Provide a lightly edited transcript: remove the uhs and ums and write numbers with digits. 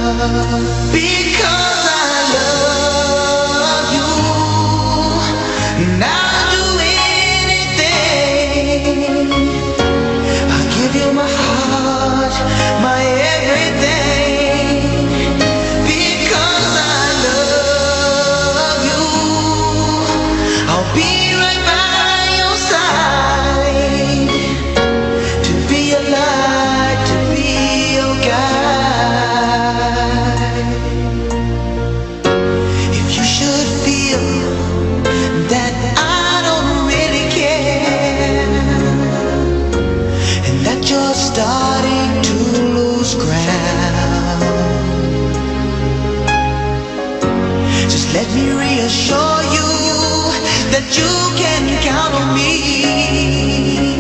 Because I love you, and I'll do anything. I'll give you my heart, my everything. Because I love you, I'll be right by your side, to be your light, to be your guide. If you should feel that I don't really care, and that you're starting to lose ground, just let me reassure you that you can count on me.